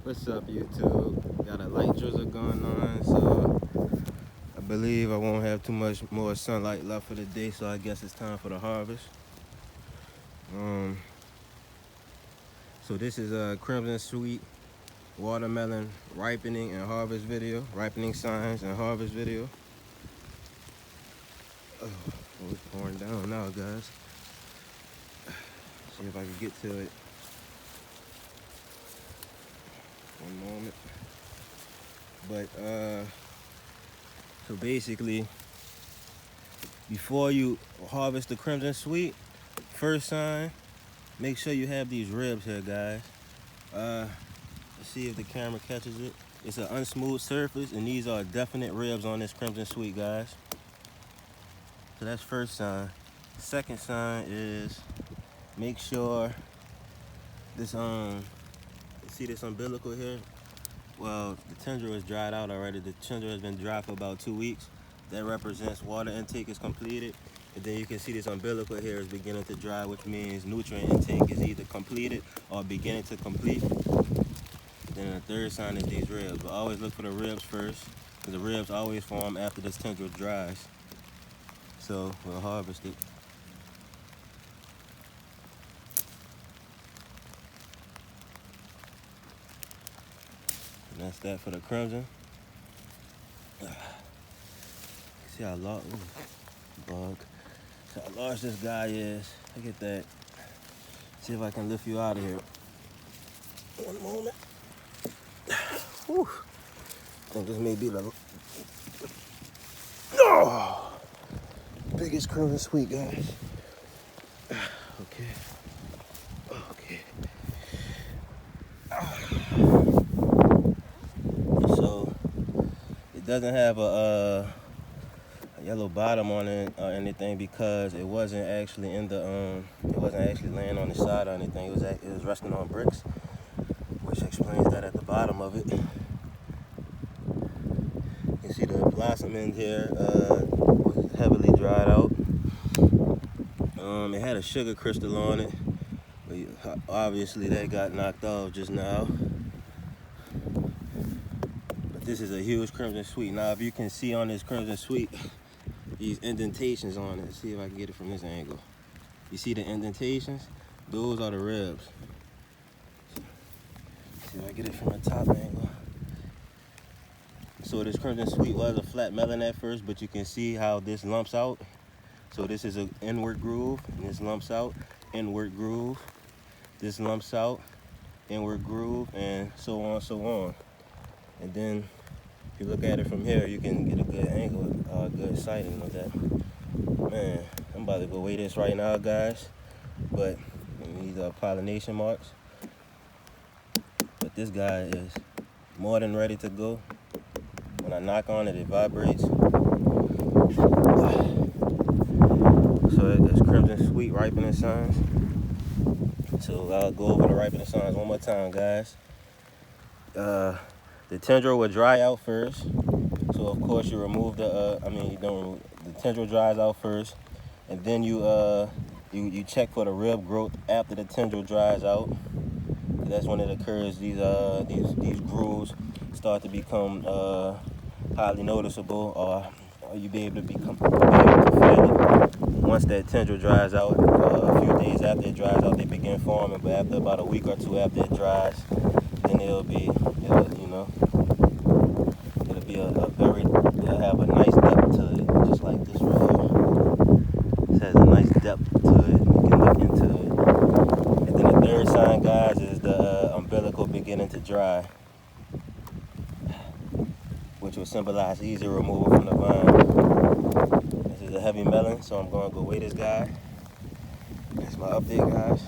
What's up, YouTube? Got a light drizzle going on, so I believe I won't have too much more sunlight left for the day, so I guess it's time for the harvest. So this is a Crimson Sweet watermelon ripening and harvest video, ripening signs and harvest video. Oh, it's pouring down now, guys. See if I can get to it. One moment. But so basically, before you harvest the Crimson Sweet, first sign, make sure you have these ribs here, guys. Let's see if the camera catches it. It's an unsmooth surface, and these are definite ribs on this Crimson Sweet, guys. So that's first sign. Second sign is make sure this see this umbilical here? Well, the tendril is dried out already. The tendril has been dry for about 2 weeks. That represents water intake is completed. And then you can see this umbilical here is beginning to dry, which means nutrient intake is either completed or beginning to complete. Then the third sign is these ribs. But always look for the ribs first, because the ribs always form after this tendril dries. So we'll harvest it. And that's that for the crimson. See how large, bug. See how large this guy is. Look at that. See if I can lift you out of here. One moment. Whew. I think this may be the biggest Crimson Sweet, guys. Okay. Okay. So it doesn't have a yellow bottom on it or anything because it wasn't actually in the it wasn't actually laying on the side or anything. It was resting on bricks, which explains that at the bottom of it. You can see the blossom in here was heavily dried out. It had a sugar crystal on it, but obviously that got knocked off just now. But this is a huge Crimson Sweet. Now, if you can see on this Crimson Sweet, these indentations on it. Let's see if I can get it from this angle. You see the indentations? Those are the ribs. Let's see if I get it from the top angle. So this Crimson Sweet was a flat melon at first, but you can see how this lumps out. So this is an inward groove, and this lumps out, inward groove. This lumps out, inward groove, and so on, so on. And then if you look at it from here, you can get a good angle, good sighting of that. Man, I'm about to go weigh this right now, guys. But these are pollination marks. But this guy is more than ready to go. When I knock on it, it vibrates. So it's Crimson Sweet ripening signs. So I'll go over the ripening signs one more time, guys. The tendril will dry out first. So of course you remove the, you don't remove, the tendril dries out first. And then you check for the rib growth after the tendril dries out. And that's when it occurs. These grooves start to become highly noticeable, or you be able to feel it. Once that tendril dries out, a few days after it dries out, they begin forming. But after about a week or two after it dries, then it'll have a nice depth to it, just like this right here. This has a nice depth to it. You can look into it. And then the third sign, guys, is the umbilical beginning to dry, which will symbolize easy removal from the vine. This is a heavy melon, so I'm going to go weigh this guy. That's my update, guys.